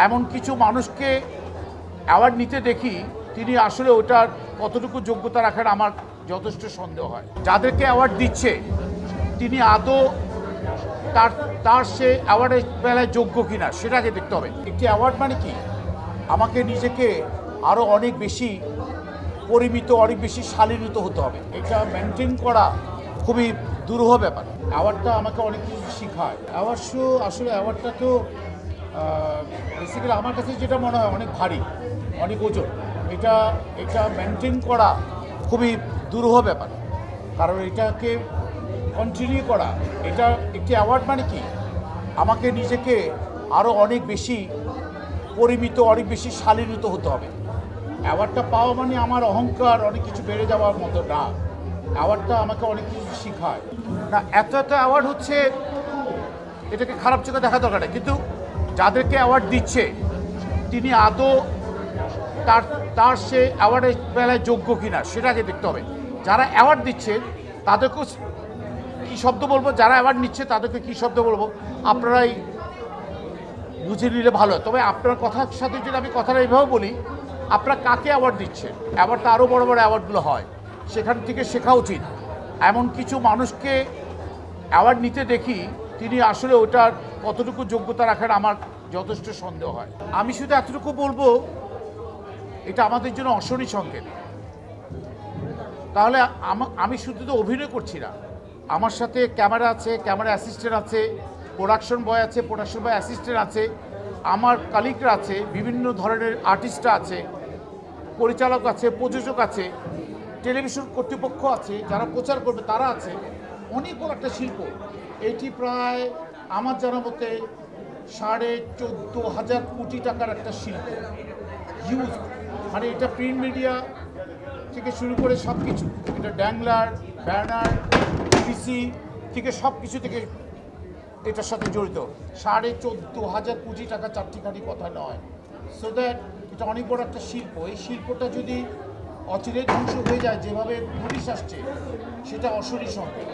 এমন কিছু মানুষকে অ্যাওয়ার্ড নিতে দেখি, তিনি আসলে ওটার কতটুকু যোগ্যতা রাখেন আমার যথেষ্ট সন্দেহ হয়। যাদেরকে অ্যাওয়ার্ড দিচ্ছে তিনি আদৌ তার সে অ্যাওয়ার্ডের বেলায় যোগ্য কিনা সেটা আগে দেখতে হবে। একটি অ্যাওয়ার্ড মানে কি, আমাকে নিজেকে আরও অনেক বেশি পরিমিত, অনেক বেশি শালীনিত হতে হবে। এটা মেনটেন করা খুবই দুরূহ ব্যাপার। অ্যাওয়ার্ডটা আমাকে অনেক কিছু শেখায়। অ্যাওয়ার্ড শো আসলে অ্যাওয়ার্ডটা তো বেসিক্যালি আমার কাছে যেটা মনে হয় অনেক ভারী, অনেক ওজন। এটা মেনটেন করা খুবই দুরূহ ব্যাপার, কারণ এটাকে কন্টিনিউ করা, এটা একটি অ্যাওয়ার্ড মানে কি, আমাকে নিজেকে আরও অনেক বেশি পরিমিত, অনেক বেশি শালীনিত হতে হবে। অ্যাওয়ার্ডটা পাওয়া মানে আমার অহংকার অনেক কিছু বেড়ে যাওয়ার মতো না। অ্যাওয়ার্ডটা আমাকে অনেক কিছু শেখায় না। এত অ্যাওয়ার্ড হচ্ছে, এটাকে খারাপ চোখে দেখা দরকার নেই, কিন্তু যাদেরকে অ্যাওয়ার্ড দিচ্ছে তিনি আদৌ তার সে অ্যাওয়ার্ডের বেলায় যোগ্য কিনা সেটা আগে দেখতে হবে। যারা অ্যাওয়ার্ড দিচ্ছে তাদেরকেও কী শব্দ বলবো, যারা অ্যাওয়ার্ড নিচ্ছে তাদেরকে কী শব্দ বলবো আপনারাই বুঝে নিলে ভালো হয়। তবে আপনার কথার সাথে যদি আমি কথাটা এইভাবে বলি, আপনারা কাকে অ্যাওয়ার্ড দিচ্ছেন? অ্যাওয়ার্ডটা আরও বড় বড় অ্যাওয়ার্ডগুলো হয়, সেখান থেকে শেখা উচিত। এমন কিছু মানুষকে অ্যাওয়ার্ড নিতে দেখি, তিনি আসলে ওটার কতটুকু যোগ্যতা রাখেন আমার যথেষ্ট সন্দেহ হয়। আমি শুধু এতটুকু বলবো, এটা আমাদের জন্য অশনি সংকেত। তাহলে আমি শুধু তো অভিনয় করছি না, আমার সাথে ক্যামেরা আছে, ক্যামেরা অ্যাসিস্ট্যান্ট আছে, প্রোডাকশন বয় আছে, প্রোডাকশন বয় অ্যাসিস্ট্যান্ট আছে, আমার কালিগরা আছে, বিভিন্ন ধরনের আর্টিস্টরা আছে, পরিচালক আছে, প্রযোজক আছে, টেলিভিশন কর্তৃপক্ষ আছে, যারা প্রচার করবে তারা আছে। অনেক বড় একটা শিল্প এটি। প্রায় আমার জানা মতে 14,500 কোটি টাকার একটা শিল্প। হিউজ, মানে এটা প্রিন্ট মিডিয়া থেকে শুরু করে সব কিছু, এটা ড্যাংলার, ব্যানার, পিসি থেকে সব কিছু থেকে এটার সাথে জড়িত। 14,500 কোটি টাকা চারটিখানি কথা নয়। সো দ্যাট এটা অনেক বড় একটা শিল্প। এই শিল্পটা যদি অচিরে ধ্বংস হয়ে যায়, যেভাবে পুলিশ আসছে, সেটা অশনি সংকেত।